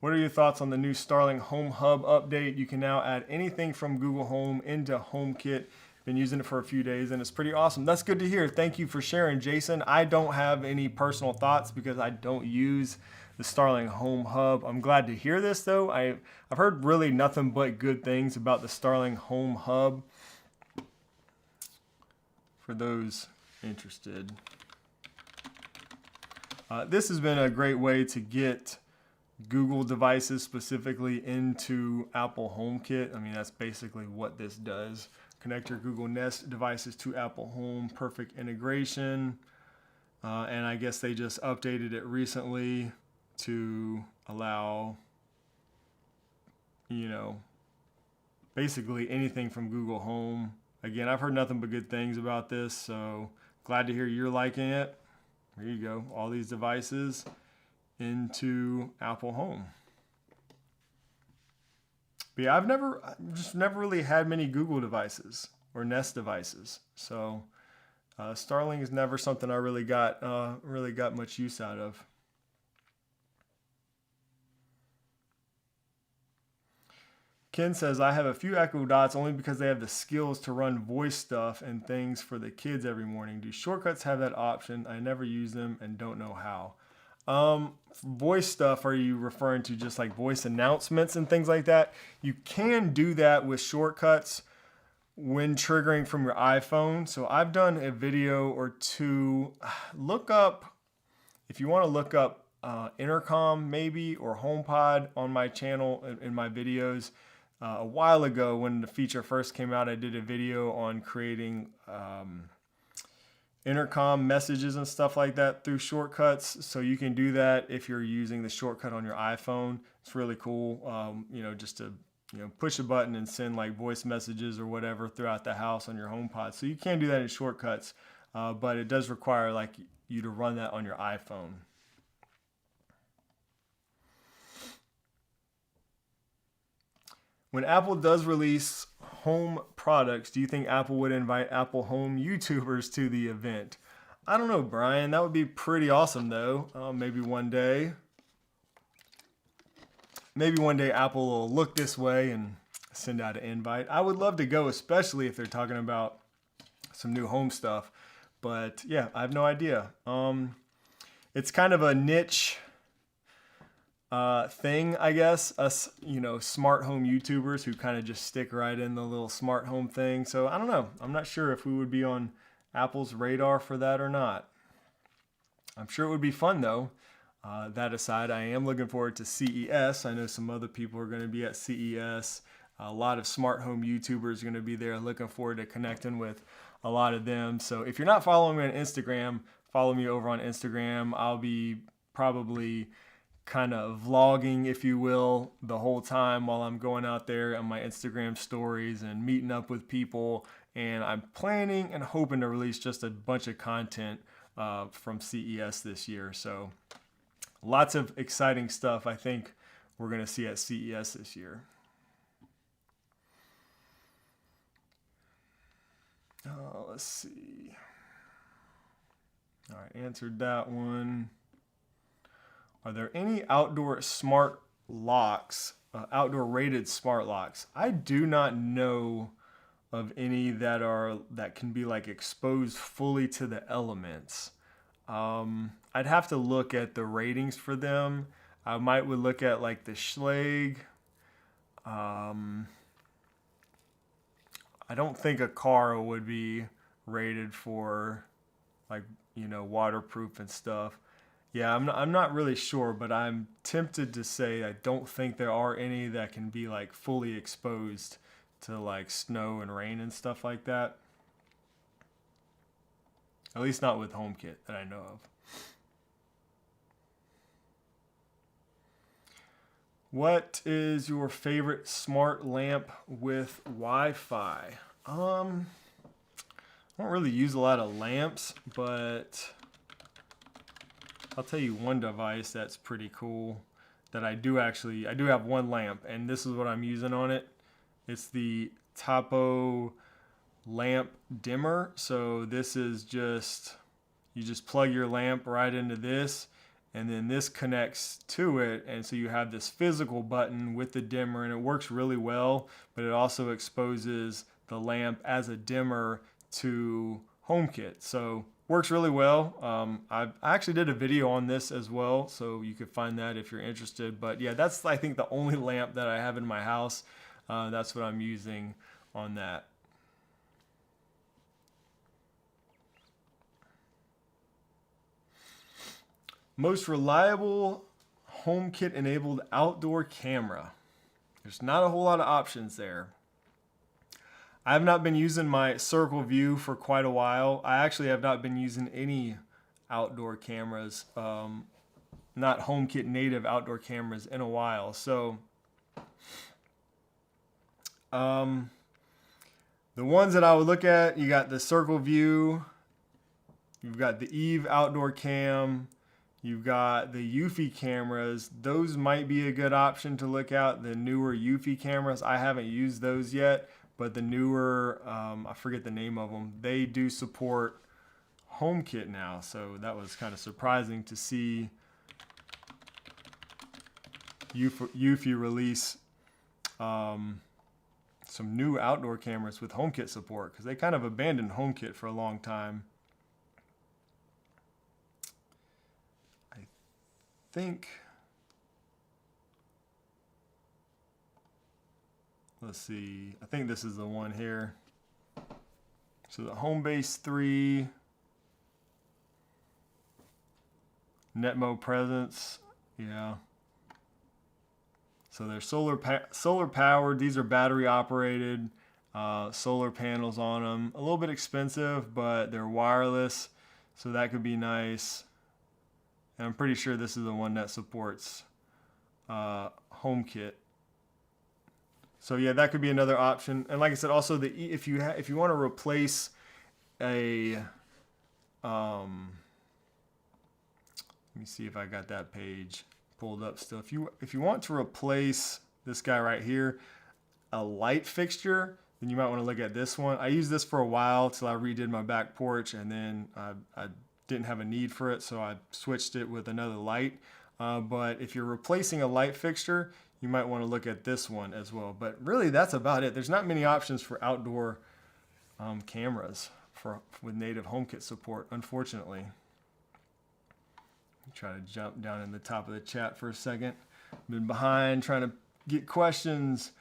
What are your thoughts on the new Starling Home Hub update? You can now add anything from Google Home into HomeKit. Been using it for a few days and it's pretty awesome. That's good to hear. Thank you for sharing, Jason. I don't have any personal thoughts because I don't use the Starling Home Hub. I'm glad to hear this though. I've heard really nothing but good things about the Starling Home Hub. For those interested. This has been a great way to get Google devices specifically into Apple HomeKit. I mean, that's basically what this does. Connect your Google Nest devices to Apple Home, perfect integration. And I guess they just updated it recently to allow, you know, basically anything from Google Home. Again, I've heard nothing but good things about this, so glad to hear you're liking it. There you go, all these devices into Apple Home. But yeah, I've just never really had many Google devices or Nest devices, so Starling is never something I really got much use out of. Ken says, I have a few Echo Dots only because they have the skills to run voice stuff and things for the kids every morning. Do shortcuts have that option? I never use them and don't know how. Voice stuff, are you referring to just like voice announcements and things like that? You can do that with shortcuts when triggering from your iPhone. So I've done a video or two. Look up, if you want to look up Intercom maybe or HomePod on my channel in my videos. A while ago when the feature first came out, I did a video on creating intercom messages and stuff like that through shortcuts. So you can do that if you're using the shortcut on your iPhone. It's really cool, just to push a button and send like voice messages or whatever throughout the house on your HomePod. So you can do that in shortcuts, but it does require like you to run that on your iPhone. When Apple does release home products, do you think Apple would invite Apple Home YouTubers to the event? I don't know, Brian. That would be pretty awesome, though. Maybe one day Apple will look this way and send out an invite. I would love to go, especially if they're talking about some new home stuff. But yeah, I have no idea. It's kind of a niche thing, I guess, us, smart home YouTubers who kind of just stick right in the little smart home thing. So I don't know. I'm not sure if we would be on Apple's radar for that or not. I'm sure it would be fun though. That aside, I am looking forward to CES. I know some other people are going to be at CES. A lot of smart home YouTubers are going to be there. Looking forward to connecting with a lot of them. So if you're not following me on Instagram, follow me over on Instagram. I'll be probably kind of vlogging, if you will, the whole time while I'm going out there on my Instagram stories and meeting up with people and I'm planning and hoping to release just a bunch of content from CES this year. So lots of exciting stuff I think we're going to see at CES this year. Let's see. All right, answered that one. Are there any outdoor smart locks, outdoor rated smart locks? I do not know of any that can be like exposed fully to the elements. I'd have to look at the ratings for them. I would look at like the Schlage. I don't think Aqara would be rated for like, you know, waterproof and stuff. Yeah, I'm not really sure, but I'm tempted to say I don't think there are any that can be like fully exposed to like snow and rain and stuff like that. At least not with HomeKit that I know of. What is your favorite smart lamp with Wi-Fi? I don't really use a lot of lamps, but I'll tell you one device that's pretty cool that I do have one lamp, and this is what I'm using on it. It's the Tapo lamp dimmer. So this is just, you just plug your lamp right into this, and then this connects to it, and so you have this physical button with the dimmer, and it works really well, but it also exposes the lamp as a dimmer to HomeKit. So works really well. I actually did a video on this as well, so you could find that if you're interested. But yeah, that's I think the only lamp that I have in my house. That's what I'm using on that. Most reliable HomeKit enabled outdoor camera. There's not a whole lot of options there. I have not been using my Circle View for quite a while. I actually have not been using any outdoor cameras, not HomeKit native outdoor cameras in a while. So the ones that I would look at, you got the Circle View, you've got the Eve outdoor cam, you've got the Eufy cameras. Those might be a good option to look at, the newer Eufy cameras. I haven't used those yet, but the newer, I forget the name of them, they do support HomeKit now. So that was kind of surprising to see Eufy release some new outdoor cameras with HomeKit support, because they kind of abandoned HomeKit for a long time. I think, let's see, I think this is the one here. So the Homebase 3 Netmo Presence, yeah. So they're solar powered. These are battery operated, solar panels on them. A little bit expensive, but they're wireless, so that could be nice. And I'm pretty sure this is the one that supports HomeKit. So yeah, that could be another option. And like I said, also if you want to replace a let me see if I got that page pulled up still. If you want to replace this guy right here, a light fixture, then you might want to look at this one. I used this for a while till I redid my back porch, and then I didn't have a need for it, so I switched it with another light. But if you're replacing a light fixture, you might want to look at this one as well. But really, that's about it. There's not many options for outdoor cameras with native HomeKit support, unfortunately. Try to jump down in the top of the chat for a second. Been behind trying to get questions.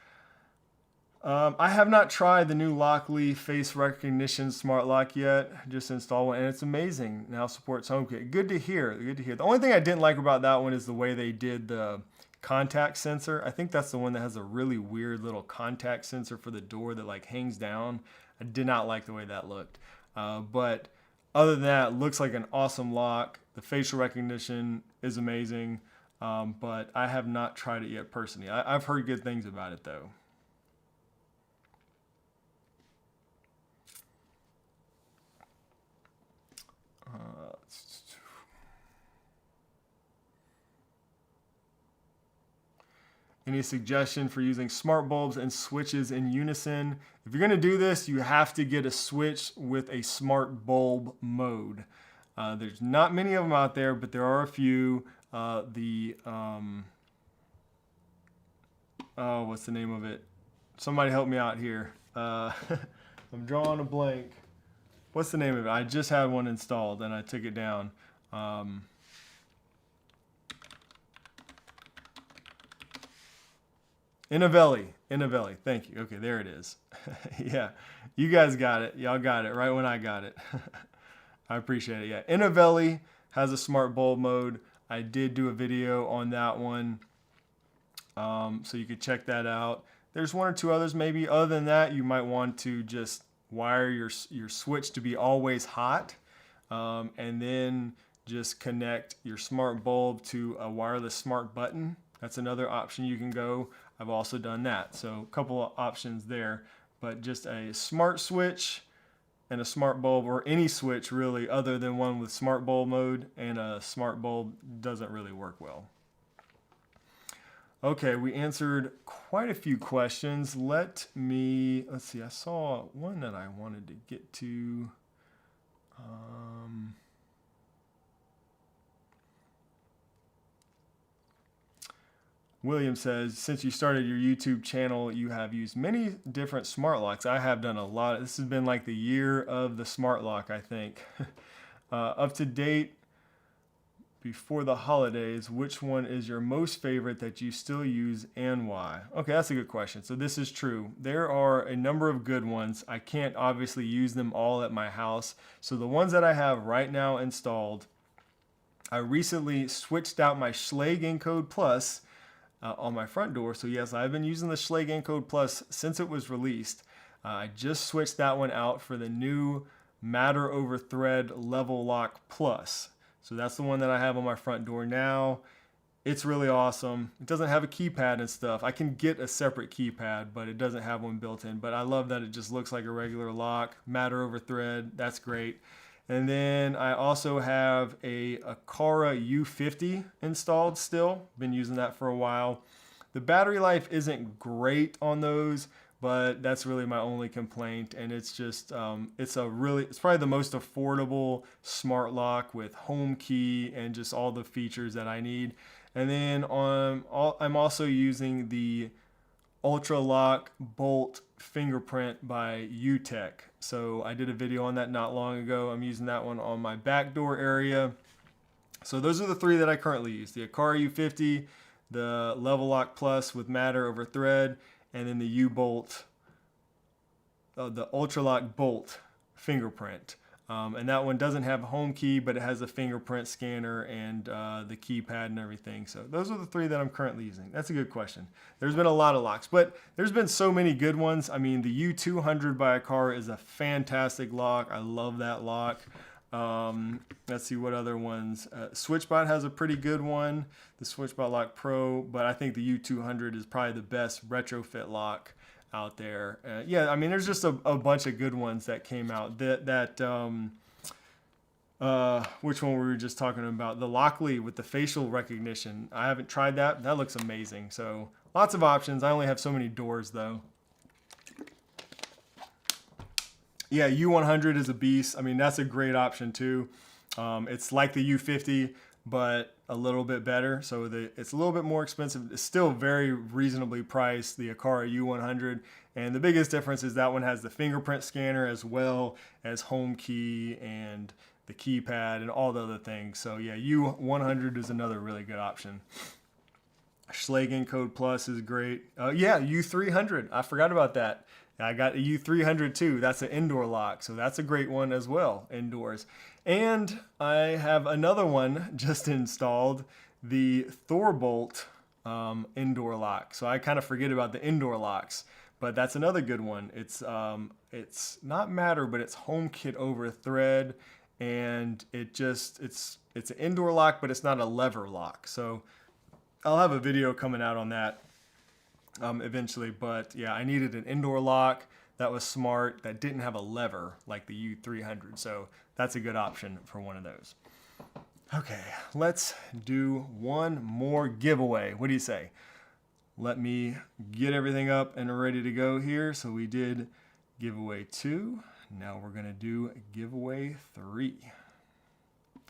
I have not tried the new Lockly face recognition smart lock yet. Just installed one, and it's amazing. Now supports HomeKit. Good to hear. Good to hear. The only thing I didn't like about that one is the way they did the contact sensor. I think that's the one that has a really weird little contact sensor for the door that like hangs down. I did not like the way that looked. But other than that, it looks like an awesome lock. The facial recognition is amazing, but I have not tried it yet personally. I've heard good things about it though. Any suggestion for using smart bulbs and switches in unison? If you're going to do this, you have to get a switch with a smart bulb mode. There's not many of them out there, but there are a few. What's the name of it? Somebody help me out here. I'm drawing a blank. What's the name of it? I just had one installed and I took it down. Innovelli. Thank you. Okay, there it is. Yeah, you guys got it. Y'all got it right when I got it. I appreciate it. Yeah, Innovelli has a smart bulb mode. I did do a video on that one, so you could check that out. There's one or two others maybe. Other than that, you might want to just wire your switch to be always hot, and then just connect your smart bulb to a wireless smart button. That's another option you can go. I've also done that. So a couple of options there, but just a smart switch and a smart bulb, or any switch really other than one with smart bulb mode and a smart bulb, doesn't really work well. Okay, we answered quite a few questions. Let's see, I saw one that I wanted to get to. William says, since you started your YouTube channel, you have used many different smart locks. I have done a lot. This has been like the year of the smart lock, I think. Up to date, before the holidays, which one is your most favorite that you still use and why? Okay, that's a good question. So this is true. There are a number of good ones. I can't obviously use them all at my house. So the ones that I have right now installed, I recently switched out my Schlage Encode Plus on my front door. So yes, I've been using the Schlage Encode Plus since it was released. I just switched that one out for the new Matter over Thread Level Lock Plus. So that's the one that I have on my front door now. It's really awesome. It doesn't have a keypad and stuff. I can get a separate keypad, but it doesn't have one built in. But I love that it just looks like a regular lock. Matter over Thread, that's great. And then I also have a Aqara U50 installed still. Been using that for a while. The battery life isn't great on those, but that's really my only complaint. And it's just, it's probably the most affordable smart lock with HomeKit and just all the features that I need. And then I'm also using the Ultra Lock Bolt fingerprint by UTech. So I did a video on that not long ago. I'm using that one on my back door area. So those are the three that I currently use: the Aqara U50, the Level Lock Plus with Matter over Thread, and then the U-Bolt, the Ultra Lock Bolt fingerprint. And that one doesn't have a HomeKit, but it has a fingerprint scanner and the keypad and everything. So those are the three that I'm currently using. That's a good question. There's been a lot of locks, but there's been so many good ones. I mean, the U200 by Aqara is a fantastic lock. I love that lock. Let's see what other ones. SwitchBot has a pretty good one, the SwitchBot Lock Pro, but I think the U200 is probably the best retrofit lock out there. Yeah, I mean, there's just a bunch of good ones that came out. Which one were we just talking about? The Lockley with the facial recognition. I haven't tried that. That looks amazing. So lots of options. I only have so many doors though. Yeah, U100 is a beast. I mean, that's a great option too. It's like the U50, but a little bit better. So it's a little bit more expensive. It's still very reasonably priced, the Aqara U100. And the biggest difference is that one has the fingerprint scanner as well as HomeKit and the keypad and all the other things. So yeah, U100 is another really good option. Schlage Encode Plus is great. Yeah, U300. I forgot about that. I got a U300 too. That's an indoor lock. So that's a great one as well, indoors. And I have another one just installed, the Thorbolt indoor lock. So I kind of forget about the indoor locks, but that's another good one. It's not Matter, but it's HomeKit over Thread, and it's an indoor lock, but it's not a lever lock. So I'll have a video coming out on that eventually. But yeah, I needed an indoor lock that was smart, that didn't have a lever like the U300. So that's a good option for one of those. Okay, let's do one more giveaway. What do you say? Let me get everything up and ready to go here. So we did giveaway 2. Now we're gonna do giveaway 3.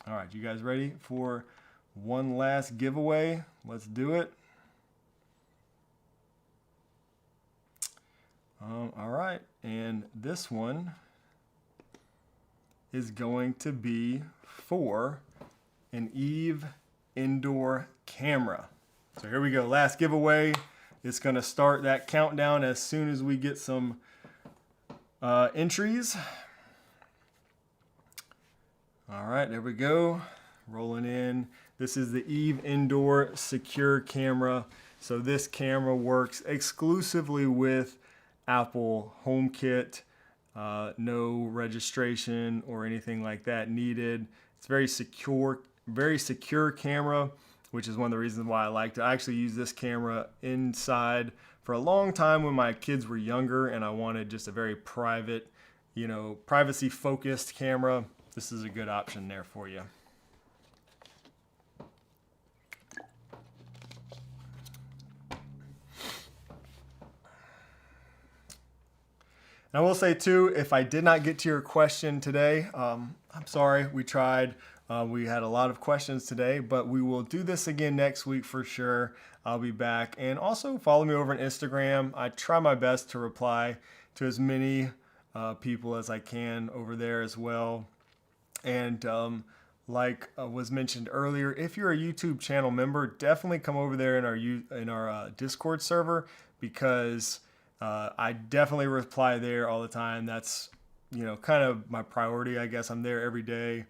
All right, you guys ready for one last giveaway? Let's do it. All right, and this one is going to be for an Eve indoor camera. So here we go, last giveaway. It's gonna start that countdown as soon as we get some entries. All right, there we go, rolling in. This is the Eve indoor secure camera. So this camera works exclusively with Apple HomeKit, no registration or anything like that needed. It's very secure camera, which is one of the reasons why I liked it. I actually used this camera inside for a long time when my kids were younger and I wanted just a very private, privacy focused camera. This is a good option there for you. And I will say too, if I did not get to your question today, I'm sorry, we tried. We had a lot of questions today, but we will do this again next week for sure. I'll be back. And also follow me over on Instagram. I try my best to reply to as many people as I can over there as well. And like was mentioned earlier, if you're a YouTube channel member, definitely come over there in our Discord server, because I definitely reply there all the time. That's, kind of my priority, I guess. I'm there every day.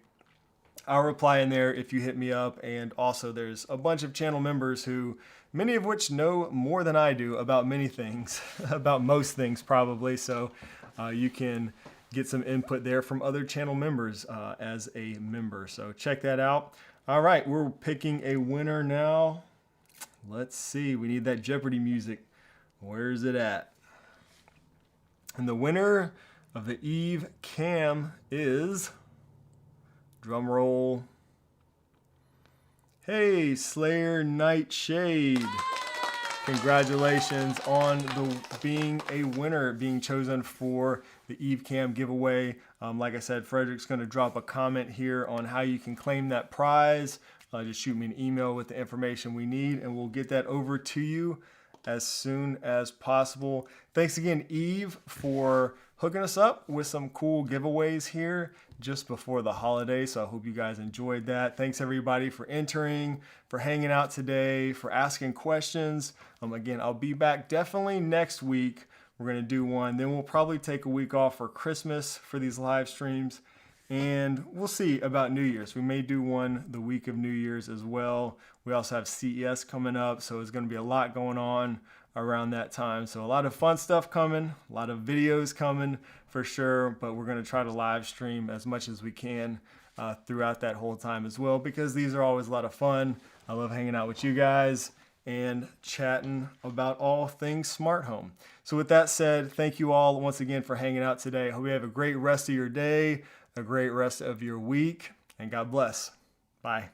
I'll reply in there if you hit me up. And also there's a bunch of channel members who, many of which know more than I do about many things, about most things probably. So you can get some input there from other channel members as a member. So check that out. All right, we're picking a winner now. Let's see, we need that Jeopardy music. Where is it at? And the winner of the Eve Cam is, drum roll, hey, Slayer Nightshade. Congratulations on being a winner, being chosen for the Eve Cam giveaway. Like I said, Frederick's going to drop a comment here on how you can claim that prize. Just shoot me an email with the information we need, and we'll get that over to you as soon as possible. Thanks again, Eve, for hooking us up with some cool giveaways here just before the holiday. So I hope you guys enjoyed that. Thanks everybody for entering, for hanging out today, for asking questions. Again, I'll be back definitely next week. We're going to do one. Then we'll probably take a week off for Christmas for these live streams. And we'll see about New Year's. We may do one the week of New Year's as well. We also have CES coming up, so it's going to be a lot going on around that time. So a lot of fun stuff coming, a lot of videos coming for sure, but we're going to try to live stream as much as we can throughout that whole time as well, because these are always a lot of fun. I love hanging out with you guys and chatting about all things smart home. So with that said, thank you all once again for hanging out today. I hope you have a great rest of your day, a great rest of your week, and God bless. Bye.